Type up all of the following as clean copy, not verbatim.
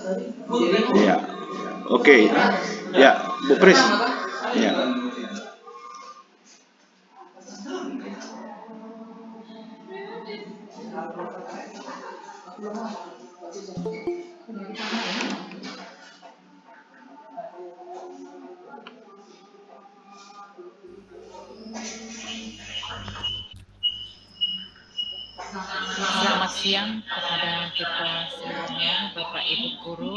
Ya, oke. Ya, Bu Pris. Ya. Selamat siang kepada kita semuanya, Bapak Ibu Guru.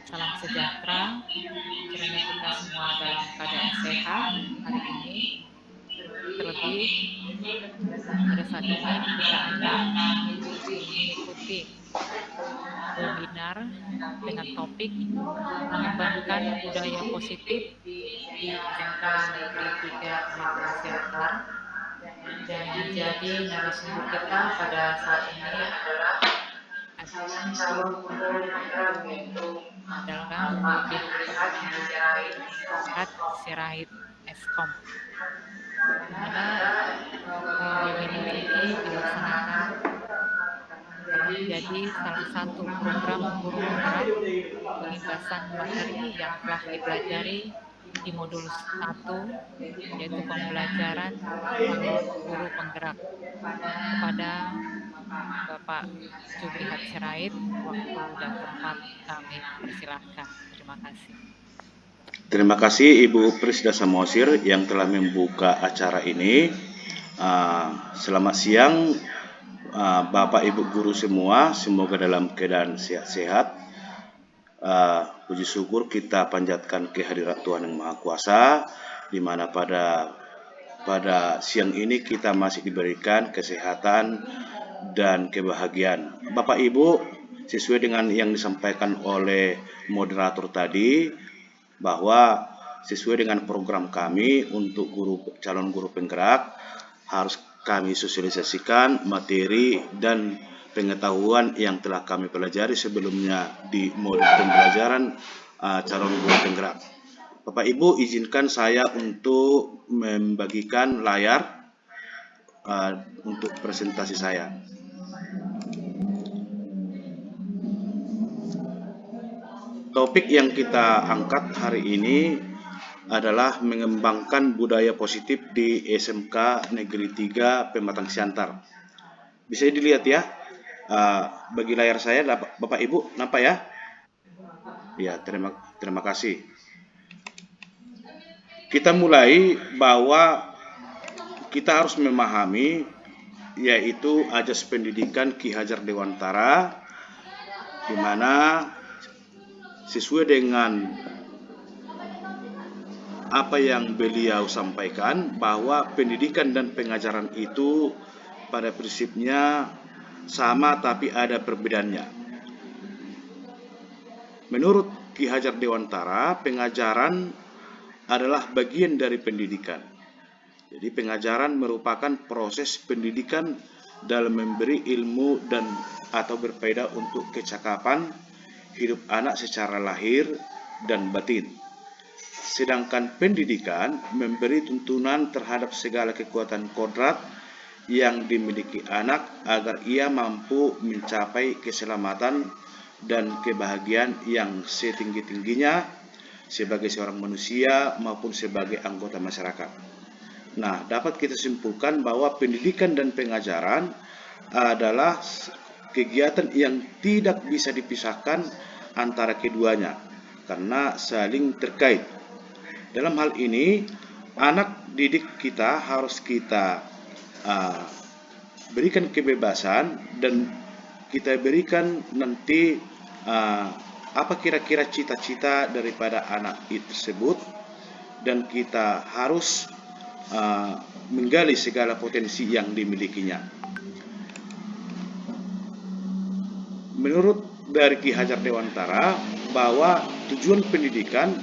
Salam sejahtera. Kiranya kita semua dalam keadaan sehat hari ini. Terlebih pada saat ini kita akan mengikuti webinar dengan topik mengembangkan budaya positif di SMK Negeri 3 Pematang Siantar. Dan menjadi narasumber kita pada saat ini adalah pihak Direktorat Sirait Eskom, di mana webinar ini dilaksanakan telah menjadi salah satu program guru penggerak pengintasan materi yang telah dipelajari di modul 1, yaitu pembelajaran calon guru penggerak. Kepada Bapak Jubrihat Sirait, waktu dan tempat kami persilahkan. Terima kasih. Terima kasih Ibu Prisda Samosir yang telah membuka acara ini. Selamat siang Bapak Ibu guru semua, semoga dalam keadaan sehat-sehat. Puji syukur kita panjatkan kehadirat Tuhan Yang Maha Kuasa, di mana pada siang ini kita masih diberikan kesehatan dan kebahagiaan. Bapak Ibu, sesuai dengan yang disampaikan oleh moderator tadi, bahwa sesuai dengan program kami untuk calon guru penggerak harus kami sosialisasikan materi dan pengetahuan yang telah kami pelajari sebelumnya di modul pembelajaran calon guru penggerak. Bapak Ibu, izinkan saya untuk membagikan layar untuk presentasi saya. Topik yang kita angkat hari ini adalah mengembangkan budaya positif di SMK Negeri 3 Pematang Siantar. Bisa dilihat ya, bagi layar saya, Bapak Ibu, nampak ya? Ya, terima kasih. Kita mulai bahwa kita harus memahami, yaitu ajas pendidikan Ki Hajar Dewantara, di mana sesuai dengan apa yang beliau sampaikan, bahwa pendidikan dan pengajaran itu pada prinsipnya sama tapi ada perbedaannya. Menurut Ki Hajar Dewantara, pengajaran adalah bagian dari pendidikan. Jadi pengajaran merupakan proses pendidikan dalam memberi ilmu dan atau berfaedah untuk kecakapan hidup anak secara lahir dan batin. Sedangkan pendidikan memberi tuntunan terhadap segala kekuatan kodrat yang dimiliki anak agar ia mampu mencapai keselamatan dan kebahagiaan yang setinggi-tingginya sebagai seorang manusia maupun sebagai anggota masyarakat. Nah, dapat kita simpulkan bahwa pendidikan dan pengajaran adalah kegiatan yang tidak bisa dipisahkan antara keduanya karena saling terkait. Dalam hal ini, anak didik kita harus kita berikan kebebasan dan kita berikan nanti apa kira-kira cita-cita daripada anak itu tersebut, dan kita harus menggali segala potensi yang dimilikinya. Menurut dari Ki Hajar Dewantara, bahwa tujuan pendidikan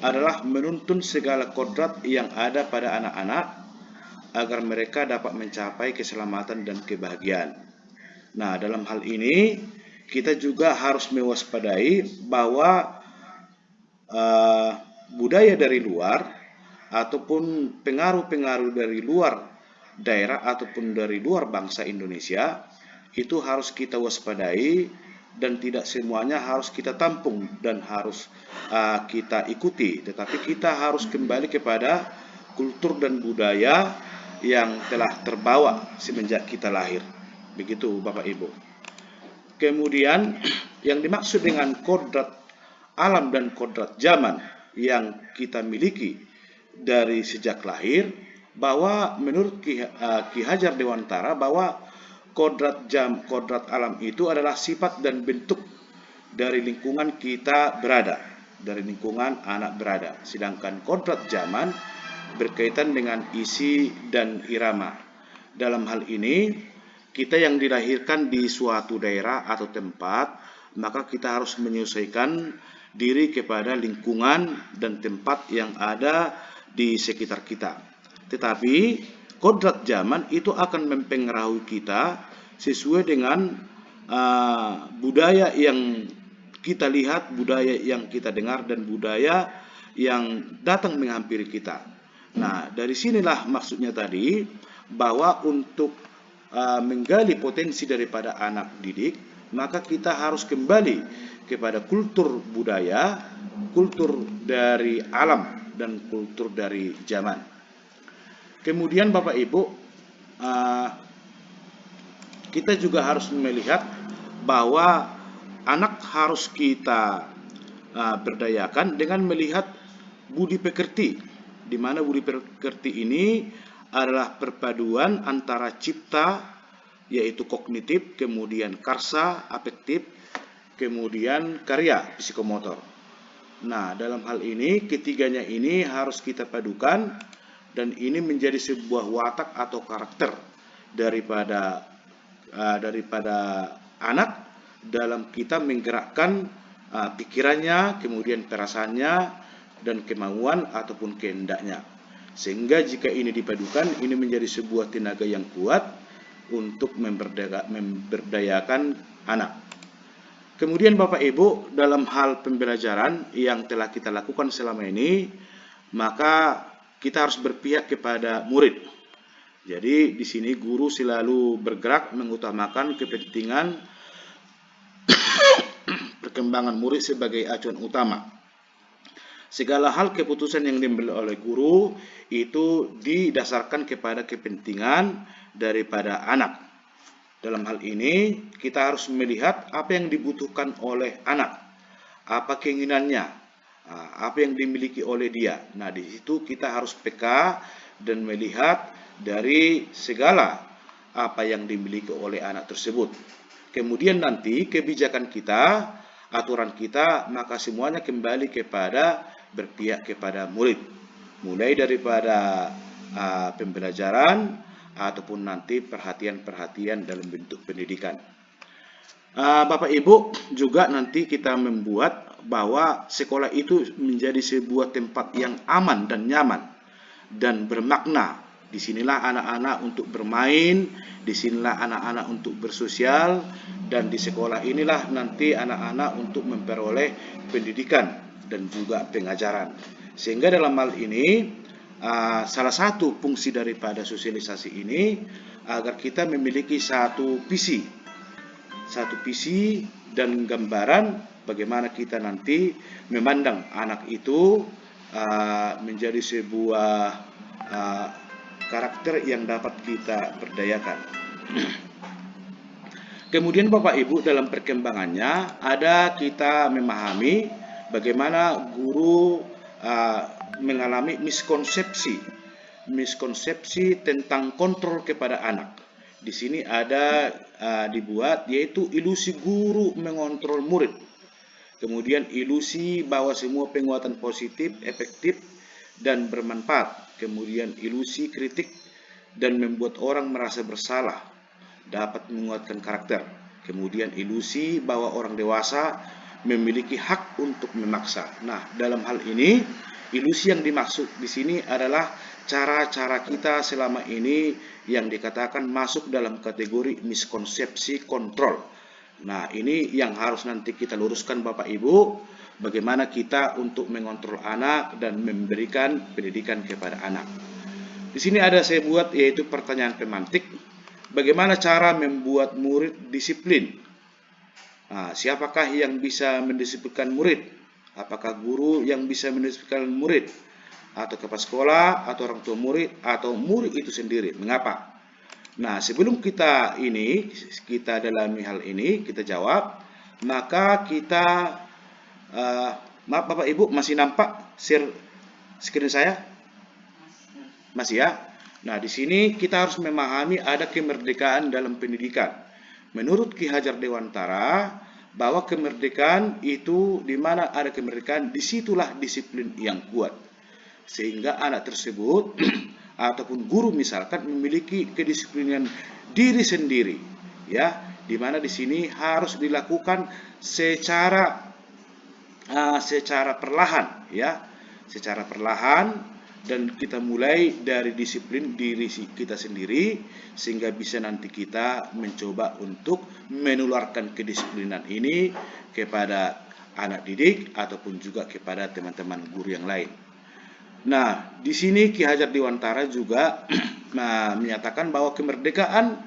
adalah menuntun segala kodrat yang ada pada anak-anak agar mereka dapat mencapai keselamatan dan kebahagiaan. Nah, dalam hal ini kita juga harus mewaspadai bahwa budaya dari luar ataupun pengaruh-pengaruh dari luar daerah ataupun dari luar bangsa Indonesia itu harus kita waspadai, dan tidak semuanya harus kita tampung dan harus kita ikuti, tetapi kita harus kembali kepada kultur dan budaya yang telah terbawa semenjak kita lahir. Begitu Bapak Ibu. Kemudian yang dimaksud dengan kodrat alam dan kodrat zaman yang kita miliki dari sejak lahir, bahwa menurut Ki Hajar Dewantara bahwa kodrat alam itu adalah sifat dan bentuk dari lingkungan kita berada, dari lingkungan anak berada. Sedangkan kodrat zaman berkaitan dengan isi dan irama. Dalam hal ini, kita yang dilahirkan di suatu daerah atau tempat, maka kita harus menyesuaikan diri kepada lingkungan dan tempat yang ada di sekitar kita. Tetapi kodrat zaman itu akan mempengaruhi kita sesuai dengan budaya yang kita lihat, budaya yang kita dengar, dan budaya yang datang menghampiri kita. Nah, dari sinilah maksudnya tadi bahwa untuk menggali potensi daripada anak didik, maka kita harus kembali kepada kultur budaya, kultur dari alam, dan kultur dari zaman. Kemudian Bapak Ibu, kita juga harus melihat bahwa anak harus kita berdayakan dengan melihat budi pekerti, di mana budi pekerti ini adalah perpaduan antara cipta, yaitu kognitif, kemudian karsa, afektif, kemudian karya, psikomotor. Nah, dalam hal ini ketiganya ini harus kita padukan, dan ini menjadi sebuah watak atau karakter daripada anak dalam kita menggerakkan pikirannya, kemudian perasaannya, dan kemauan ataupun kehendaknya. Sehingga jika ini dipadukan, ini menjadi sebuah tenaga yang kuat untuk memberdayakan anak. Kemudian Bapak Ibu, dalam hal pembelajaran yang telah kita lakukan selama ini, maka kita harus berpihak kepada murid. Jadi di sini guru selalu bergerak mengutamakan kepentingan perkembangan murid sebagai acuan utama. Segala hal keputusan yang diambil oleh guru itu didasarkan kepada kepentingan daripada anak. Dalam hal ini kita harus melihat apa yang dibutuhkan oleh anak, apa keinginannya, apa yang dimiliki oleh dia. Nah, di situ kita harus peka dan melihat dari segala apa yang dimiliki oleh anak tersebut. Kemudian nanti kebijakan kita, aturan kita, maka semuanya kembali kepada berpihak kepada murid, mulai daripada pembelajaran ataupun nanti perhatian-perhatian dalam bentuk pendidikan. Bapak Ibu, juga nanti kita membuat bahwa sekolah itu menjadi sebuah tempat yang aman dan nyaman dan bermakna. Disinilah anak-anak untuk bermain, disinilah anak-anak untuk bersosial, dan di sekolah inilah nanti anak-anak untuk memperoleh pendidikan dan juga pengajaran. Sehingga dalam hal ini salah satu fungsi daripada sosialisasi ini agar kita memiliki satu visi dan gambaran bagaimana kita nanti memandang anak itu menjadi sebuah karakter yang dapat kita berdayakan. Kemudian Bapak Ibu, dalam perkembangannya ada kita memahami bagaimana guru mengalami miskonsepsi tentang kontrol kepada anak. Di sini ada dibuat yaitu ilusi guru mengontrol murid. Kemudian ilusi bahwa semua penguatan positif, efektif, dan bermanfaat. Kemudian ilusi kritik dan membuat orang merasa bersalah dapat menguatkan karakter. Kemudian ilusi bahwa orang dewasa memiliki hak untuk memaksa. Nah, dalam hal ini ilusi yang dimaksud di sini adalah cara-cara kita selama ini yang dikatakan masuk dalam kategori miskonsepsi kontrol. Nah, ini yang harus nanti kita luruskan Bapak Ibu, bagaimana kita untuk mengontrol anak dan memberikan pendidikan kepada anak. Di sini ada saya buat yaitu pertanyaan pemantik. Bagaimana cara membuat murid disiplin? Siapakah yang bisa mendisiplinkan murid? Apakah guru yang bisa mendisiplinkan murid? Atau kepala sekolah, atau orang tua murid, atau murid itu sendiri? Mengapa? Nah, sebelum kita dalami hal ini, kita jawab, maka kita, maaf Bapak Ibu, masih nampak share screen saya? Masih ya? Nah, di sini kita harus memahami ada kemerdekaan dalam pendidikan. Menurut Ki Hajar Dewantara, bahwa kemerdekaan itu di mana ada kemerdekaan, disitulah disiplin yang kuat. Sehingga anak tersebut ataupun guru misalkan memiliki kedisiplinan diri sendiri, ya, di mana di sini harus dilakukan secara perlahan, ya, secara perlahan, dan kita mulai dari disiplin diri kita sendiri sehingga bisa nanti kita mencoba untuk menularkan kedisiplinan ini kepada anak didik ataupun juga kepada teman-teman guru yang lain. Nah, di sini Ki Hajar Dewantara juga menyatakan bahwa kemerdekaan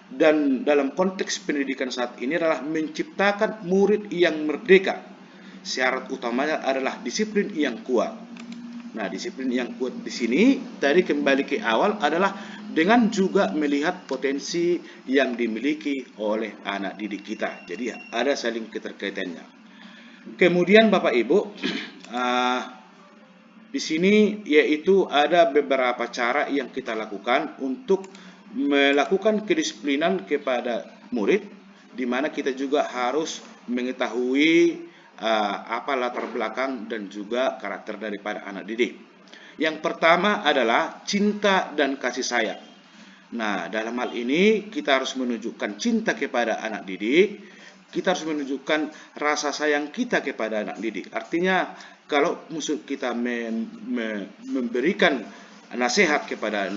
dan dalam konteks pendidikan saat ini adalah menciptakan murid yang merdeka. Syarat utamanya adalah disiplin yang kuat. Nah, disiplin yang kuat di sini tadi kembali ke awal adalah dengan juga melihat potensi yang dimiliki oleh anak didik kita. Jadi ada saling keterkaitannya. Kemudian Bapak Ibu, di sini yaitu ada beberapa cara yang kita lakukan untuk melakukan kedisiplinan kepada murid, di mana kita juga harus mengetahui apa latar belakang dan juga karakter daripada anak didik. Yang pertama adalah cinta dan kasih sayang. Nah, dalam hal ini kita harus menunjukkan cinta kepada anak didik, kita harus menunjukkan rasa sayang kita kepada anak didik. Artinya, kalau musuh kita memberikan nasihat kepada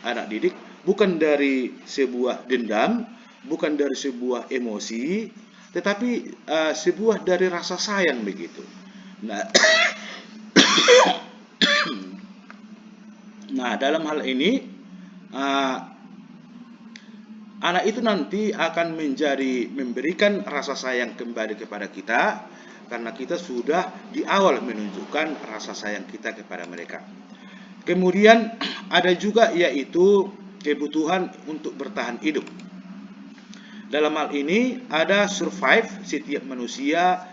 anak didik, bukan dari sebuah dendam, bukan dari sebuah emosi, tetapi sebuah dari rasa sayang begitu. Nah, dalam hal ini anak itu nanti akan memberikan rasa sayang kembali kepada kita karena kita sudah di awal menunjukkan rasa sayang kita kepada mereka. Kemudian ada juga yaitu kebutuhan untuk bertahan hidup. Dalam hal ini ada survive, setiap manusia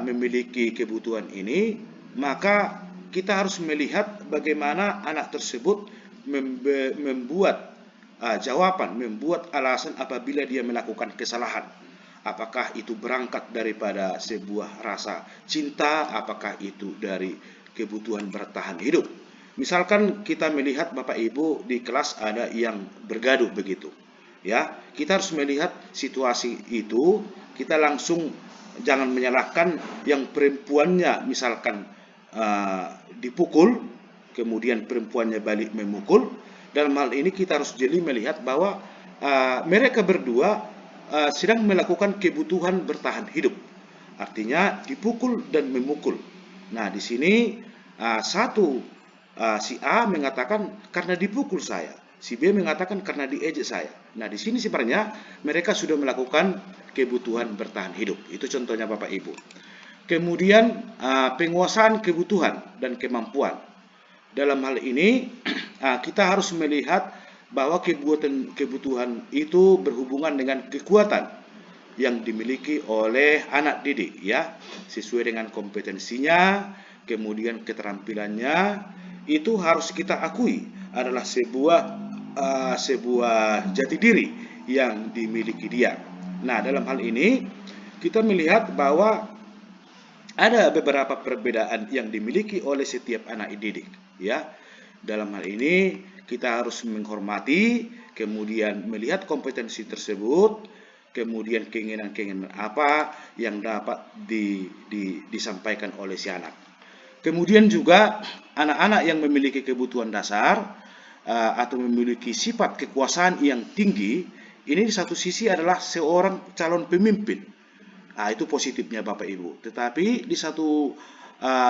memiliki kebutuhan ini, maka kita harus melihat bagaimana anak tersebut membuat jawaban, membuat alasan apabila dia melakukan kesalahan. Apakah itu berangkat daripada sebuah rasa cinta, apakah itu dari kebutuhan bertahan hidup. Misalkan kita melihat Bapak Ibu di kelas ada yang bergaduh begitu. Ya, kita harus melihat situasi itu, kita langsung jangan menyalahkan yang perempuannya misalkan dipukul, kemudian perempuannya balik memukul. Dalam hal ini kita harus jeli melihat bahwa mereka berdua sedang melakukan kebutuhan bertahan hidup. Artinya dipukul dan memukul. Nah, di sini si A mengatakan karena dipukul saya, si B mengatakan karena diejek saya. Nah, di sini sebenarnya mereka sudah melakukan kebutuhan bertahan hidup. Itu contohnya Bapak Ibu. Kemudian penguasaan kebutuhan dan kemampuan. Dalam hal ini kita harus melihat bahwa kebutuhan itu berhubungan dengan kekuatan yang dimiliki oleh anak didik, ya, sesuai dengan kompetensinya, kemudian keterampilannya, itu harus kita akui adalah sebuah jati diri yang dimiliki dia. Nah, dalam hal ini kita melihat bahwa ada beberapa perbedaan yang dimiliki oleh setiap anak didik, ya. Dalam hal ini kita harus menghormati, kemudian melihat kompetensi tersebut, kemudian keinginan-keinginan apa yang dapat disampaikan oleh si anak. Kemudian juga anak-anak yang memiliki kebutuhan dasar atau memiliki sifat kekuasaan yang tinggi, ini di satu sisi adalah seorang calon pemimpin. Itu positifnya Bapak Ibu. Tetapi di satu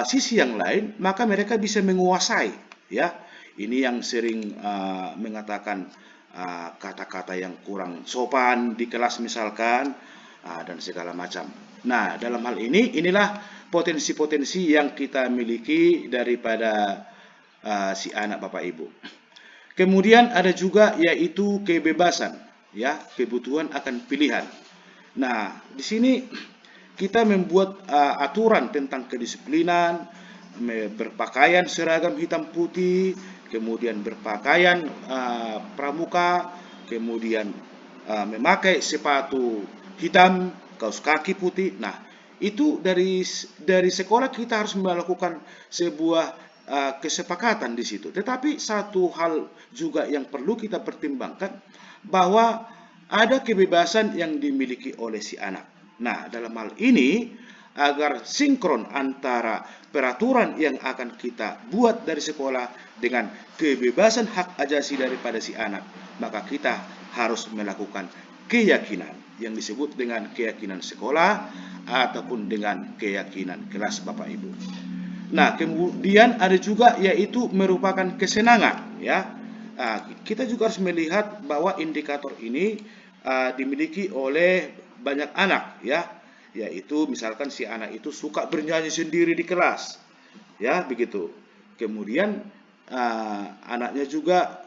sisi yang lain, maka mereka bisa menguasai, ya. Ini yang sering mengatakan kata-kata yang kurang sopan di kelas misalkan, dan segala macam. Nah, dalam hal ini, inilah potensi-potensi yang kita miliki daripada si anak Bapak Ibu. Kemudian ada juga yaitu kebebasan, ya, kebutuhan akan pilihan. Nah, di sini kita membuat aturan tentang kedisiplinan, berpakaian seragam hitam putih, kemudian berpakaian pramuka, kemudian memakai sepatu hitam, kaos kaki putih. Nah, itu dari sekolah kita harus melakukan sebuah kesepakatan di situ. Tetapi satu hal juga yang perlu kita pertimbangkan, bahwa ada kebebasan yang dimiliki oleh si anak. Nah, dalam hal ini, agar sinkron antara peraturan yang akan kita buat dari sekolah dengan kebebasan hak ajasi daripada si anak, maka kita harus melakukan keyakinan yang disebut dengan keyakinan sekolah ataupun dengan keyakinan kelas Bapak Ibu. Nah, kemudian ada juga yaitu merupakan kesenangan, ya. Kita juga harus melihat bahwa indikator ini dimiliki oleh banyak anak, ya, yaitu misalkan si anak itu suka bernyanyi sendiri di kelas, ya, begitu. Kemudian anaknya juga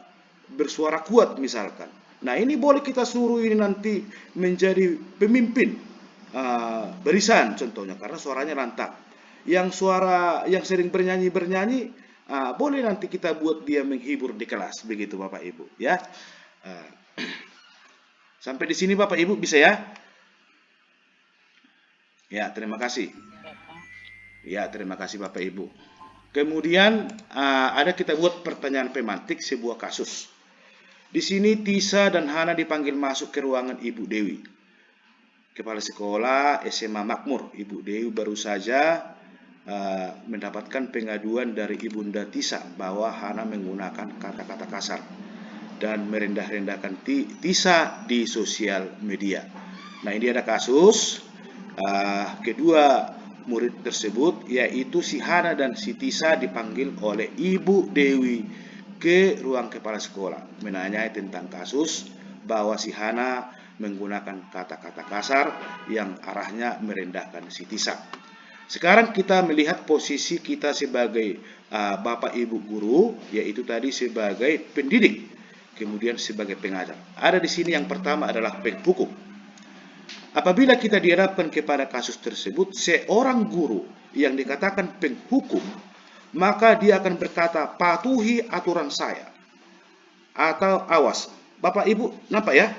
bersuara kuat misalkan. Nah, ini boleh kita suruh ini nanti menjadi pemimpin barisan contohnya, karena suaranya lantang. Yang sering bernyanyi boleh nanti kita buat dia menghibur di kelas, begitu Bapak Ibu, ya. Sampai di sini Bapak Ibu bisa, ya? Ya, terima kasih. Ya, Pak. Ya, terima kasih Bapak Ibu. Kemudian ada kita buat pertanyaan pemantik sebuah kasus. Di sini Tisa dan Hana dipanggil masuk ke ruangan Ibu Dewi, Kepala Sekolah SMA Makmur. Ibu Dewi baru saja mendapatkan pengaduan dari Ibunda Tisa bahwa Hana menggunakan kata-kata kasar dan merendah-rendahkan Tisa di sosial media. Nah, ini ada kasus kedua murid tersebut, yaitu si Hana dan si Tisa dipanggil oleh Ibu Dewi ke ruang kepala sekolah menanyai tentang kasus bahwa si Hana menggunakan kata-kata kasar yang arahnya merendahkan si Tisa. Sekarang kita melihat posisi kita sebagai Bapak Ibu guru, yaitu tadi sebagai pendidik, kemudian sebagai pengajar. Ada di sini yang pertama adalah penghukum. Apabila kita dihadapkan kepada kasus tersebut, seorang guru yang dikatakan penghukum, maka dia akan berkata, patuhi aturan saya, atau awas. Bapak Ibu nampak ya?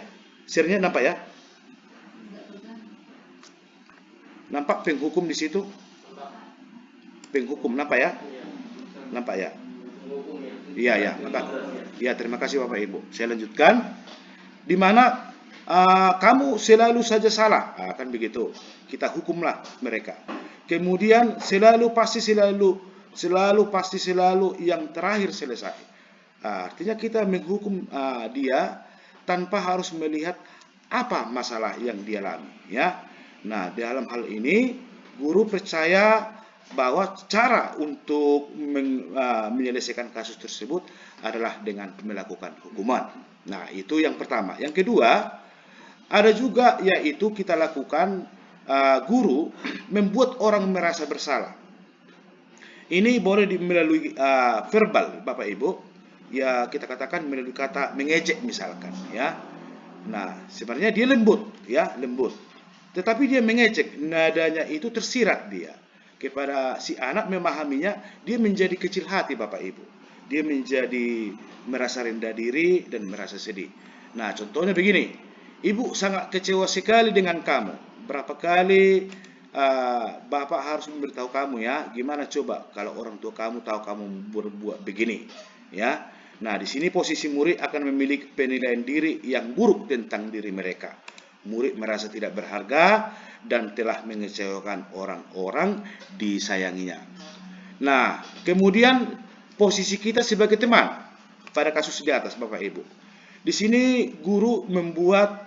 Serinya nampak ya? Nampak penghukum di situ? Penghukum nampak ya? Nampak ya? Iya, ya, nampak. Ya, terima kasih Bapak Ibu. Saya lanjutkan. Di mana kamu selalu saja salah, kan begitu. Kita hukumlah mereka. Kemudian selalu pasti selalu yang terakhir selesai. Artinya kita menghukum dia tanpa harus melihat apa masalah yang dia alami, ya. Nah, dalam hal ini guru percaya bahwa cara untuk menyelesaikan kasus tersebut adalah dengan melakukan hukuman. Nah, itu yang pertama. Yang kedua, ada juga yaitu kita lakukan guru membuat orang merasa bersalah. Ini boleh melalui verbal, Bapak Ibu. Ya, kita katakan melalui kata mengejek misalkan, ya. Nah, sebenarnya dia lembut, ya, lembut. Tetapi dia mengejek, nadanya itu tersirat dia. Kepada si anak memahaminya, dia menjadi kecil hati Bapak Ibu. Dia menjadi merasa rendah diri dan merasa sedih. Nah, contohnya begini, Ibu sangat kecewa sekali dengan kamu. Berapa kali Bapak harus memberitahu kamu, ya, gimana coba kalau orang tua kamu tahu kamu berbuat begini, ya. Nah, di sini posisi murid akan memiliki penilaian diri yang buruk tentang diri mereka. Murid merasa tidak berharga dan telah mengecewakan orang-orang disayanginya. Nah, kemudian posisi kita sebagai teman pada kasus di atas Bapak Ibu. Di sini guru membuat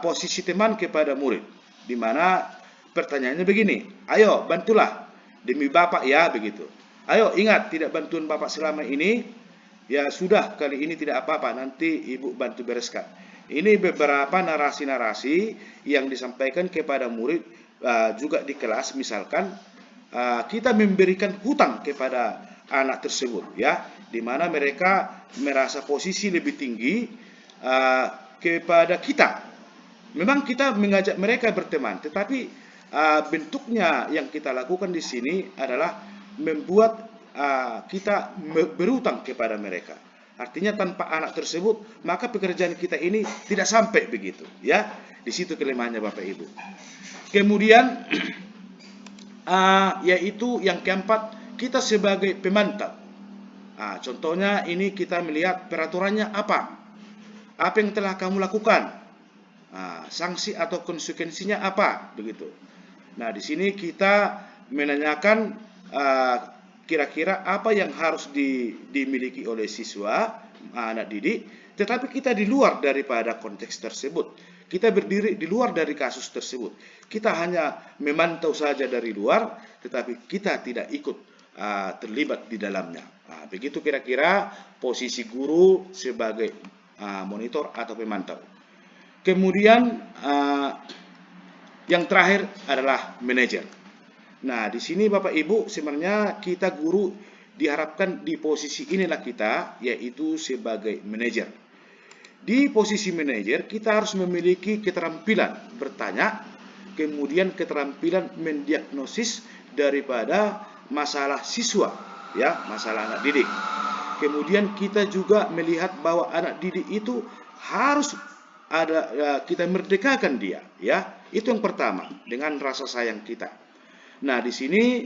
posisi teman kepada murid, di mana pertanyaannya begini, ayo bantulah demi Bapak, ya, begitu. Ayo ingat, tidak bantuan Bapak selama ini, ya sudah, kali ini tidak apa-apa, nanti Ibu bantu bereskan. Ini beberapa narasi-narasi yang disampaikan kepada murid juga di kelas. Misalkan kita memberikan hutang kepada anak tersebut, ya, di mana mereka merasa posisi lebih tinggi kepada kita. Memang kita mengajak mereka berteman, tetapi bentuknya yang kita lakukan di sini adalah membuat kita berutang kepada mereka. Artinya tanpa anak tersebut, maka pekerjaan kita ini tidak sampai begitu, ya. Di situ kelemahannya Bapak Ibu. Kemudian yaitu yang keempat, kita sebagai pemantau. Contohnya ini kita melihat peraturannya apa yang telah kamu lakukan, sanksi atau konsekuensinya apa, begitu. Nah, di sini kita menanyakan kira-kira apa yang harus dimiliki oleh siswa, anak didik, tetapi kita di luar daripada konteks tersebut. Kita berdiri di luar dari kasus tersebut. Kita hanya memantau saja dari luar, tetapi kita tidak ikut terlibat di dalamnya. Begitu kira-kira posisi guru sebagai monitor atau pemantau. Kemudian yang terakhir adalah manajer. Nah, di sini Bapak Ibu, sebenarnya kita guru diharapkan di posisi inilah kita, yaitu sebagai manajer. Di posisi manajer, kita harus memiliki keterampilan bertanya, kemudian keterampilan mendiagnosis daripada masalah siswa, ya, masalah anak didik. Kemudian kita juga melihat bahwa anak didik itu harus kita merdekakan dia, ya. Itu yang pertama, dengan rasa sayang kita. Nah, di sini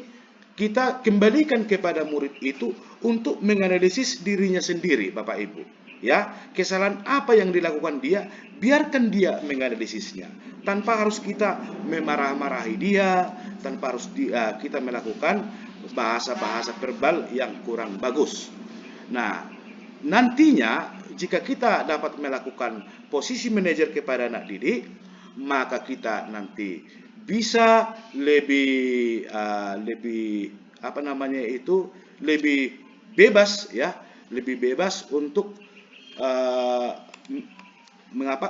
kita kembalikan kepada murid itu untuk menganalisis dirinya sendiri, Bapak Ibu. Ya, kesalahan apa yang dilakukan dia, biarkan dia menganalisisnya. Tanpa harus kita memarah-marahi dia, tanpa harus kita melakukan bahasa-bahasa verbal yang kurang bagus. Nah, nantinya jika kita dapat melakukan posisi manajer kepada anak didik, maka kita nanti bisa lebih lebih bebas, ya, lebih bebas untuk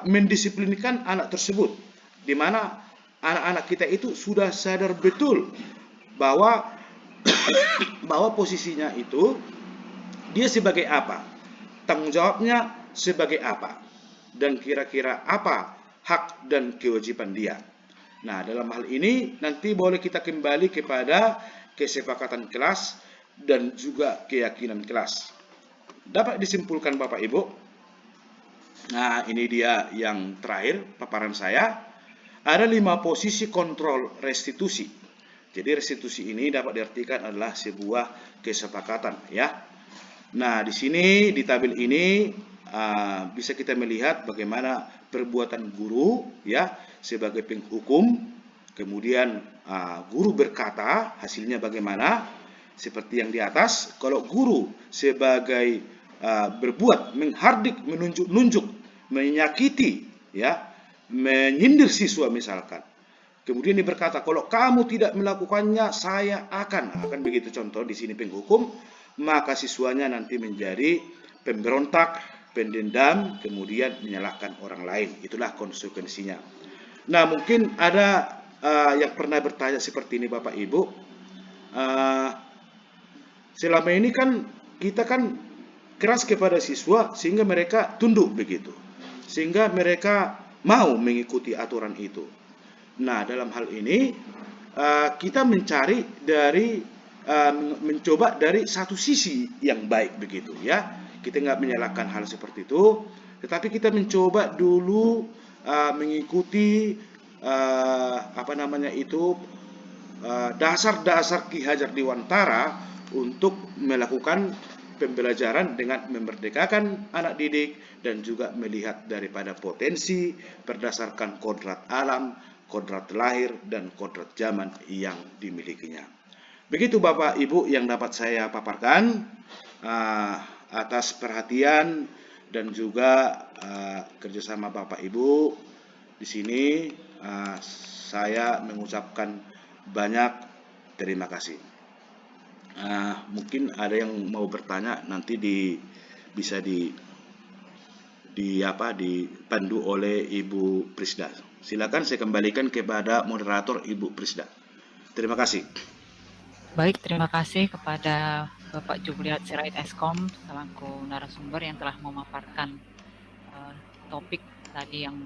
mendisiplinkan anak tersebut, di mana anak-anak kita itu sudah sadar betul bahwa posisinya itu dia sebagai apa, tanggung jawabnya sebagai apa, dan kira-kira apa hak dan kewajiban dia. Nah, dalam hal ini nanti boleh kita kembali kepada kesepakatan kelas dan juga keyakinan kelas. Dapat disimpulkan Bapak Ibu. Nah, ini dia yang terakhir paparan saya. Ada 5 posisi kontrol restitusi. Jadi restitusi ini dapat diartikan adalah sebuah kesepakatan, ya. Nah, di sini di tabel ini bisa kita melihat bagaimana perbuatan guru, ya, sebagai penghukum. Kemudian guru berkata hasilnya bagaimana, seperti yang di atas. Kalau guru sebagai berbuat menghardik, menunjuk-nunjuk, menyakiti, ya, menyindir siswa misalkan, kemudian dia berkata, kalau kamu tidak melakukannya, saya akan begitu contoh di sini penghukum, maka siswanya nanti menjadi pemberontak, pendendam, kemudian menyalahkan orang lain. Itulah konsekuensinya. Nah, mungkin ada yang pernah bertanya seperti ini Bapak Ibu. Selama ini kan kita kan keras kepada siswa sehingga mereka tunduk begitu, sehingga mereka mau mengikuti aturan itu. Nah, dalam hal ini kita mencari dari mencoba dari satu sisi yang baik begitu, ya. Kita nggak menyalahkan hal seperti itu, tetapi kita mencoba dulu mengikuti dasar-dasar Ki Hajar Dewantara untuk melakukan pembelajaran dengan memerdekakan anak didik dan juga melihat daripada potensi berdasarkan kodrat alam, kodrat lahir, dan kodrat zaman yang dimilikinya. Begitu Bapak Ibu yang dapat saya paparkan. Atas perhatian dan juga kerjasama Bapak Ibu di sini, saya mengucapkan banyak terima kasih. Mungkin ada yang mau bertanya, nanti bisa dipandu oleh Ibu Prisda. Silakan saya kembalikan kepada moderator Ibu Prisda. Terima kasih. Baik, terima kasih kepada Bapak Juliat Sirait Eskom selaku narasumber yang telah memaparkan topik tadi yang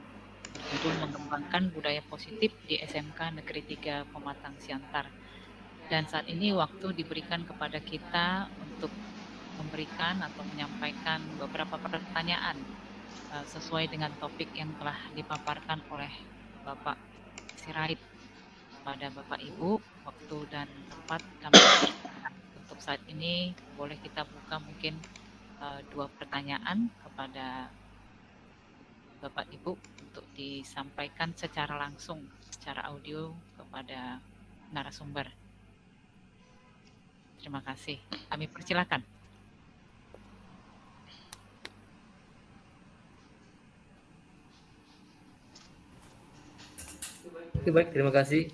berjudul mengembangkan budaya positif di SMK Negeri 3 Pematang Siantar. Dan saat ini waktu diberikan kepada kita untuk memberikan atau menyampaikan beberapa pertanyaan sesuai dengan topik yang telah dipaparkan oleh Bapak Sirait. Kepada Bapak Ibu, waktu dan tempat kami persilakan. Untuk saat ini boleh kita buka mungkin 2 pertanyaan kepada Bapak Ibu untuk disampaikan secara langsung, secara audio kepada narasumber. Terima kasih. Kami persilakan. Oke, baik, terima kasih.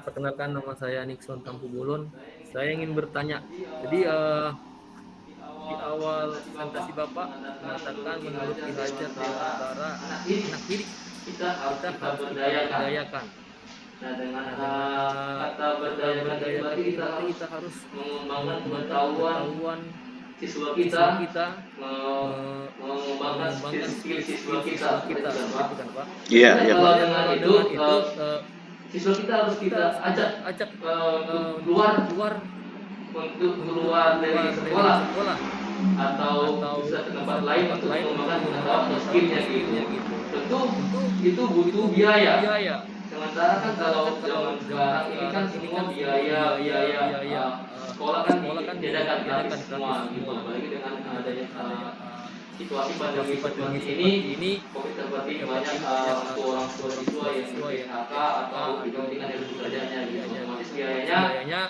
Perkenalkan, nama saya Nixon Tampu Bolon. Saya ingin bertanya. Jadi di awal presentasi Bapak mengatakan menurut Ki Hajar Dewantara anak didik kita harus berdayakan. Nah, dengan kata berdayakan itu berarti kita harus mengembangkan pengetahuan siswa kita, mengembangkan skill-skill kita, seperti itu kan Pak? Iya, Pak. Dengan itu siswa kita harus kita ajak keluar dari sekolah atau bisa ke tempat lain untuk mengembangkan pengetahuan skillnya gitu. Tentu itu butuh biaya. Sementara kan kalau zaman sekarang ini kan semua biaya sekolah kan diadakan gratis semua gitu. Apalagi dengan adanya situasi pandemi seperti ini, COVID seperti banyak orang tua siswa yang PHK atau digantikan dari pekerjaannya gitu. Otomatis biayanya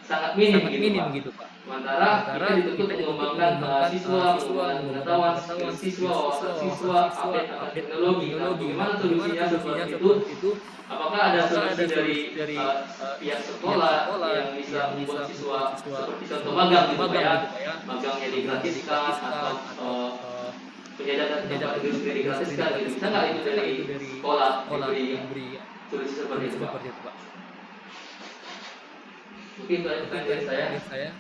sangat minim gitu Pak. Sementara kita dituntut mengembangkan siswa, mengembangkan pengetahuan siswa, wawasan siswa, update akan teknologi. Bagaimana solusinya seperti itu? Apakah ada solusi dari pihak sekolah yang bisa membuat siswa seperti contoh magang gitu Pak ya? Magangnya digratiskan atau penyediaan tempat tidur digratiskan gitu. Bisa nggak itu dari sekolah diberi solusi seperti itu Pak? Mungkin itu aja dari saya.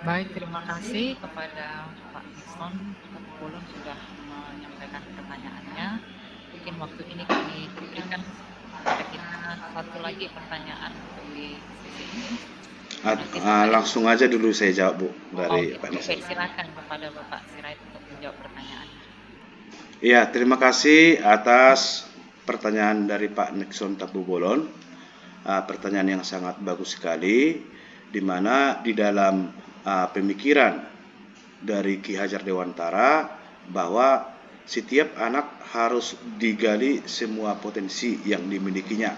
Baik, terima kasih kepada Pak Nixon Bolon sudah menyampaikan pertanyaannya. Mungkin waktu ini kami berikan kepada kita satu lagi pertanyaan di sesi ini. Langsung aja dulu saya jawab Bu dari Pak Nixon. Silakan kepada Bapak Sirait untuk menjawab pertanyaan. Iya, terima kasih atas pertanyaan dari Pak Nixon Tampu Bolon. Pertanyaan yang sangat bagus sekali, di mana di dalam pemikiran dari Ki Hajar Dewantara bahwa setiap anak harus digali semua potensi yang dimilikinya.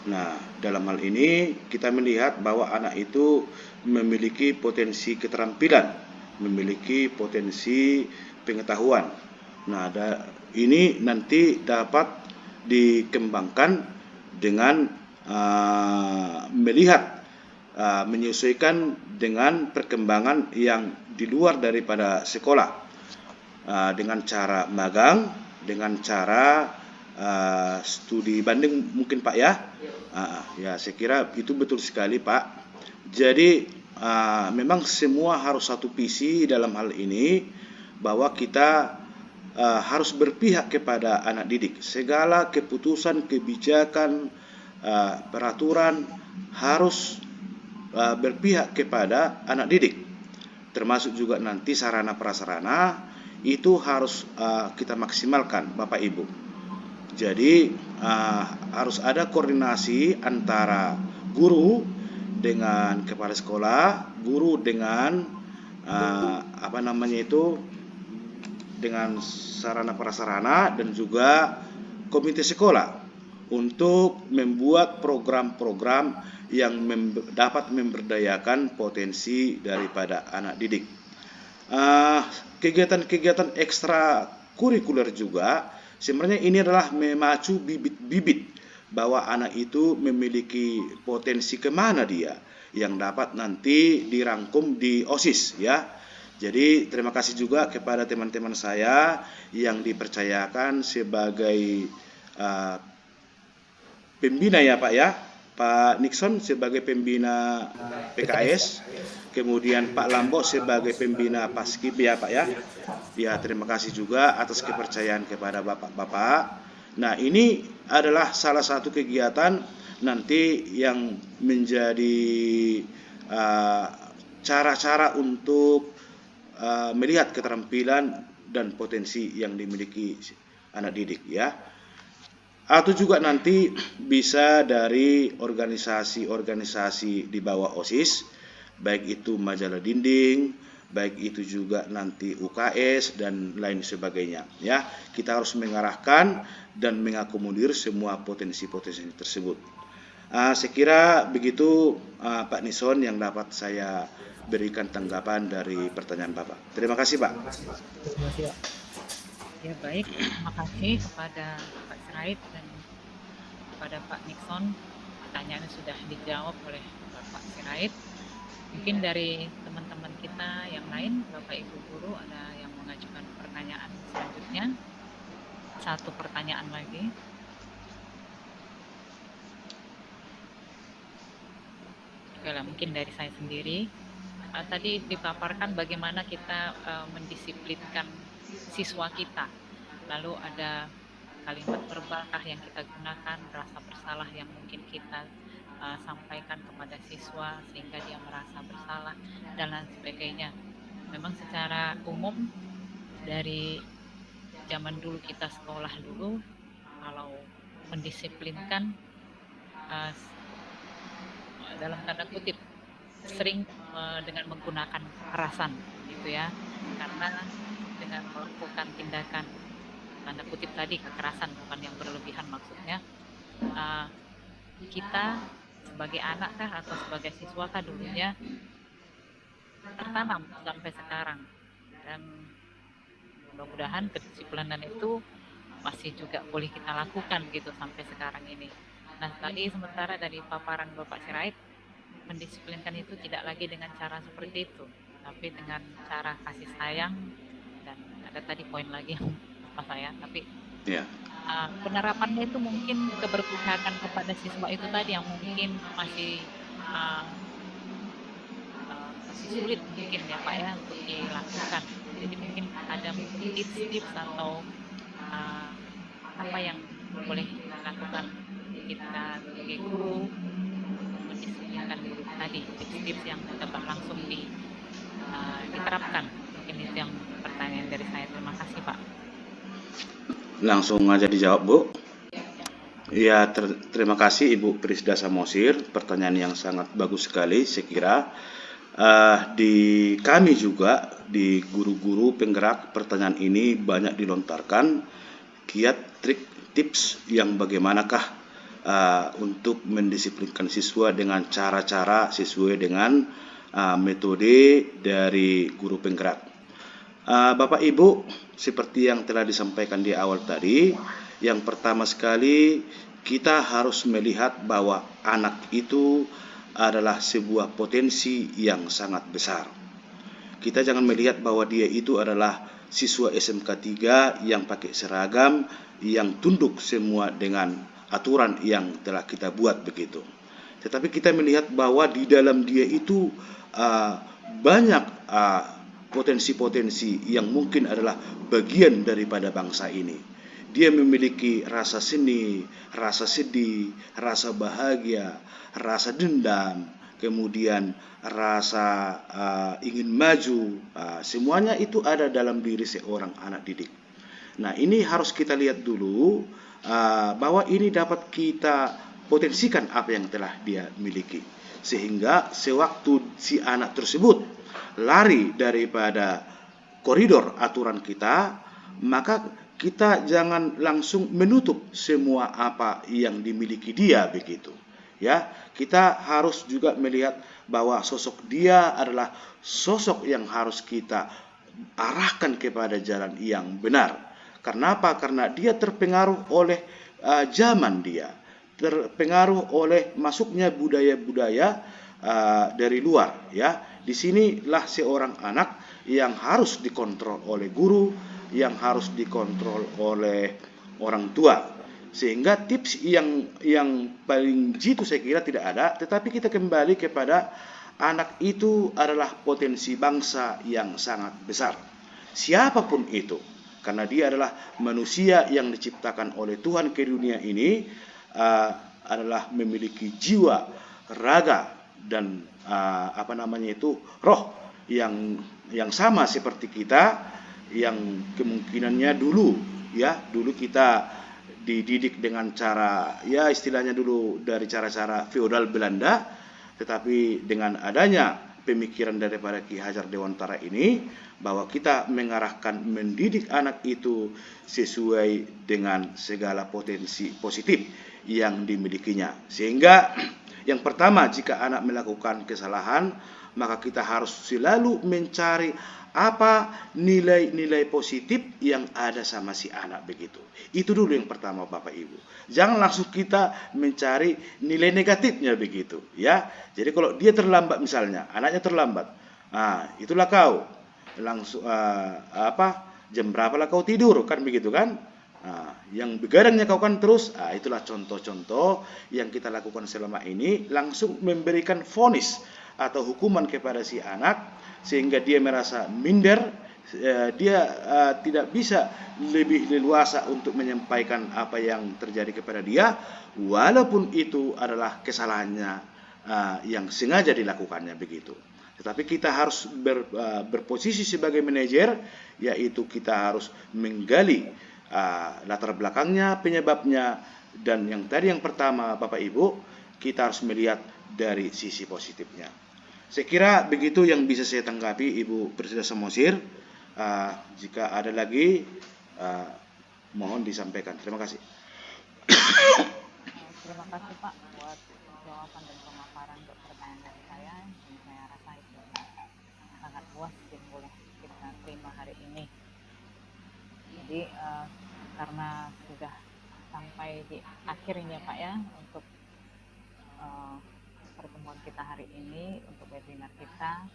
Nah, dalam hal ini kita melihat bahwa anak itu memiliki potensi keterampilan, memiliki potensi pengetahuan. Nah, ini nanti dapat dikembangkan dengan melihat menyesuaikan dengan perkembangan yang di luar daripada sekolah, dengan cara magang, dengan cara studi banding mungkin Pak ya. Ya, saya kira itu betul sekali Pak. Jadi memang semua harus satu visi dalam hal ini, bahwa kita harus berpihak kepada anak didik. Segala keputusan, kebijakan, peraturan harus berpihak kepada anak didik, termasuk juga nanti sarana prasarana itu harus kita maksimalkan Bapak Ibu. Jadi harus ada koordinasi antara guru dengan kepala sekolah, guru dengan dengan sarana prasarana, dan juga komite sekolah untuk membuat program-program yang dapat memberdayakan potensi daripada anak didik. Kegiatan-kegiatan ekstra kurikuler juga sebenarnya ini adalah memacu bibit-bibit bahwa anak itu memiliki potensi kemana dia, yang dapat nanti dirangkum di OSIS ya. Jadi terima kasih juga kepada teman-teman saya yang dipercayakan sebagai uh, pembina ya Pak ya. Pak Nixon sebagai pembina PKS, kemudian Pak Lambo sebagai pembina Paskib ya Pak ya. Ya terima kasih juga atas kepercayaan kepada Bapak-Bapak. Nah ini adalah salah satu kegiatan nanti yang menjadi cara-cara untuk melihat keterampilan dan potensi yang dimiliki anak didik ya. Atau juga nanti bisa dari organisasi-organisasi di bawah OSIS, baik itu majalah dinding, baik itu juga nanti UKS dan lain sebagainya. Ya, kita harus mengarahkan dan mengakomodir semua potensi-potensi tersebut. Saya kira begitu Pak Nixon yang dapat saya berikan tanggapan dari pertanyaan Bapak. Terima kasih Pak. Terima kasih Pak. Ya baik, terima kasih kepada Pak Sirait dan kepada Pak Nixon. Pertanyaannya sudah dijawab oleh Bapak Sirait. Mungkin dari teman-teman kita yang lain, Bapak Ibu Guru, ada yang mengajukan pertanyaan selanjutnya. Satu pertanyaan lagi. Oke lah, mungkin dari saya sendiri. Tadi dipaparkan bagaimana kita mendisiplinkan siswa kita. Lalu ada kalimat verbalkah yang kita gunakan, rasa bersalah yang mungkin kita sampaikan kepada siswa sehingga dia merasa bersalah dan lain sebagainya. Memang secara umum dari zaman dulu kita sekolah dulu, kalau mendisiplinkan dalam tanda kutip sering dengan menggunakan kekerasan gitu ya, karena dengan melakukan tindakan tanda kutip tadi kekerasan, bukan yang berlebihan maksudnya, kita sebagai anak kah atau sebagai siswa kah dulunya tertanam sampai sekarang, dan mudah-mudahan kedisiplinan itu masih juga boleh kita lakukan gitu sampai sekarang ini. Nah tadi sementara dari paparan Bapak Sirait, mendisiplinkan itu tidak lagi dengan cara seperti itu, tapi dengan cara kasih sayang, dan ada tadi poin lagi yang apa saya, tapi penerapannya itu mungkin keberpihakan kepada siswa itu tadi yang mungkin masih sulit mungkin ya Pak ya untuk dilakukan. Jadi mungkin ada tips-tips atau apa yang boleh dilakukan kita sebagai guru mendisiplinkan guru tadi, tips-tips yang dapat langsung diterapkan. Mungkin itu yang pertanyaan dari saya. Terima kasih Pak. Langsung aja dijawab Bu. Ya terima kasih Ibu Prisda Samosir, pertanyaan yang sangat bagus sekali. Saya kira di kami juga di guru-guru penggerak pertanyaan ini banyak dilontarkan kiat, trik, tips yang bagaimanakah untuk mendisiplinkan siswa dengan cara-cara sesuai dengan metode dari guru penggerak. Bapak Ibu, seperti yang telah disampaikan di awal tadi, yang pertama sekali kita harus melihat bahwa anak itu adalah sebuah potensi yang sangat besar. Kita jangan melihat bahwa dia itu adalah siswa SMK 3 yang pakai seragam, yang tunduk semua dengan aturan yang telah kita buat begitu. Tetapi kita melihat bahwa di dalam dia itu banyak potensi-potensi yang mungkin adalah bagian daripada bangsa ini. Dia memiliki rasa seni, rasa sedih, rasa bahagia, rasa dendam, kemudian rasa ingin maju. Semuanya itu ada dalam diri seorang anak didik. Nah ini harus kita lihat dulu bahwa ini dapat kita potensikan apa yang telah dia miliki. Sehingga sewaktu si anak tersebut lari daripada koridor aturan kita, maka kita jangan langsung menutup semua apa yang dimiliki dia begitu. Ya, kita harus juga melihat bahwa sosok dia adalah sosok yang harus kita arahkan kepada jalan yang benar. Karena apa? Karena dia terpengaruh oleh zaman dia, terpengaruh oleh masuknya budaya-budaya dari luar, ya. di sinilah seorang anak yang harus dikontrol oleh guru, yang harus dikontrol oleh orang tua. Sehingga tips yang paling jitu saya kira tidak ada, tetapi kita kembali kepada anak itu adalah potensi bangsa yang sangat besar. Siapapun itu, karena dia adalah manusia yang diciptakan oleh Tuhan ke dunia ini, adalah memiliki jiwa, raga, dan roh yang sama seperti kita, yang kemungkinannya dulu kita dididik dengan cara, ya istilahnya dulu dari cara-cara feodal Belanda, tetapi dengan adanya pemikiran daripada Ki Hajar Dewantara ini, bahwa kita mendidik anak itu sesuai dengan segala potensi positif yang dimilikinya. Sehingga yang pertama, jika anak melakukan kesalahan, maka kita harus selalu mencari apa nilai-nilai positif yang ada sama si anak begitu. Itu dulu yang pertama Bapak Ibu. Jangan langsung kita mencari nilai negatifnya begitu, ya. Jadi kalau dia terlambat misalnya, anaknya terlambat, itulah kau langsung jam berapa lah kau tidur, kan begitu kan? Yang begadangnya kau kan terus, itulah contoh-contoh yang kita lakukan selama ini, langsung memberikan vonis atau hukuman kepada si anak, sehingga dia merasa minder, dia tidak bisa lebih leluasa untuk menyampaikan apa yang terjadi kepada dia, walaupun itu adalah kesalahannya yang sengaja dilakukannya begitu. Tetapi kita harus berposisi sebagai manajer, yaitu kita harus menggali latar belakangnya, penyebabnya, dan yang pertama Bapak Ibu, kita harus melihat dari sisi positifnya. Saya kira begitu yang bisa saya tanggapi Ibu Presida Samosir. Jika ada lagi, mohon disampaikan. Terima kasih. Terima kasih Pak buat jawaban dan pemaparan untuk pertanyaan dari saya. Saya rasa itu sangat puas yang boleh kita terima hari ini. Jadi karena sudah sampai di akhirnya Pak ya untuk pertemuan kita hari ini, untuk webinar kita,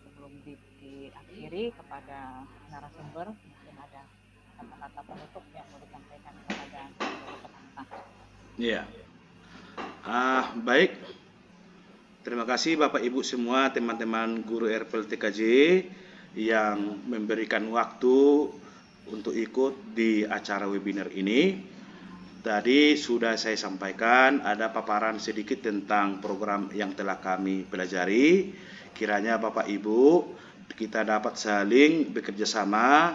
sebelum diakhiri kepada narasumber, mungkin ada kata-kata penutup yang mau disampaikan kepada peserta. Iya. Baik. Terima kasih Bapak Ibu semua, teman-teman guru RPL TKJ yang memberikan waktu untuk ikut di acara webinar ini. Tadi sudah saya sampaikan, ada paparan sedikit tentang program yang telah kami pelajari. Kiranya Bapak Ibu, kita dapat saling bekerja sama,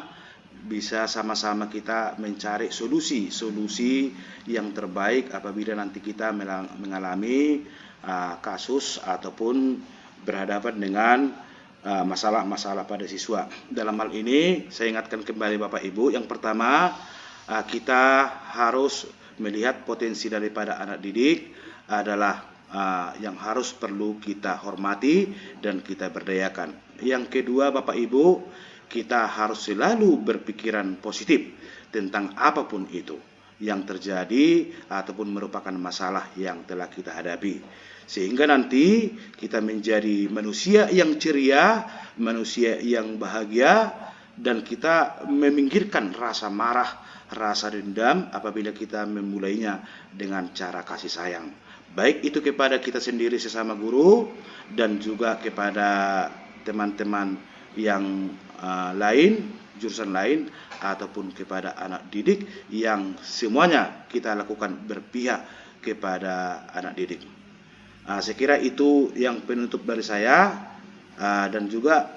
bisa sama-sama kita mencari solusi yang terbaik apabila nanti kita mengalami kasus ataupun berhadapan dengan masalah-masalah pada siswa. Dalam hal ini, saya ingatkan kembali Bapak Ibu, yang pertama, kita harus melihat potensi daripada anak didik adalah yang harus perlu kita hormati dan kita berdayakan. Yang kedua Bapak Ibu, kita harus selalu berpikiran positif tentang apapun itu yang terjadi ataupun merupakan masalah yang telah kita hadapi, sehingga nanti kita menjadi manusia yang ceria, manusia yang bahagia, dan kita meminggirkan rasa marah, rasa dendam apabila kita memulainya dengan cara kasih sayang, baik itu kepada kita sendiri sesama guru dan juga kepada teman-teman yang lain, jurusan lain, ataupun kepada anak didik, yang semuanya kita lakukan berpihak kepada anak didik. Saya kira itu yang penutup dari saya, dan juga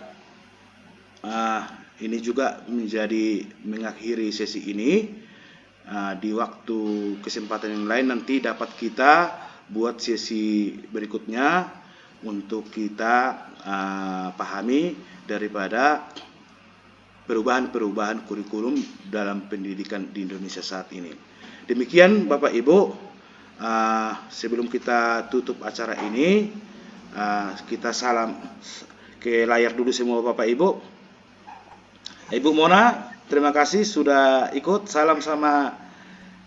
ini juga mengakhiri sesi ini. Di waktu kesempatan yang lain nanti dapat kita buat sesi berikutnya untuk kita pahami daripada perubahan-perubahan kurikulum dalam pendidikan di Indonesia saat ini. Demikian Bapak Ibu, sebelum kita tutup acara ini, kita salam ke layar dulu semua Bapak Ibu. Ibu Mona, terima kasih sudah ikut. Salam sama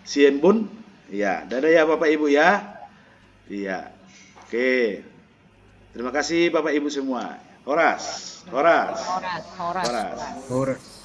si Embun. Ya, dadah ya Bapak Ibu ya. Iya. Oke. Terima kasih Bapak Ibu semua. Horas, horas, Horas, horas, horas. horas. Horas.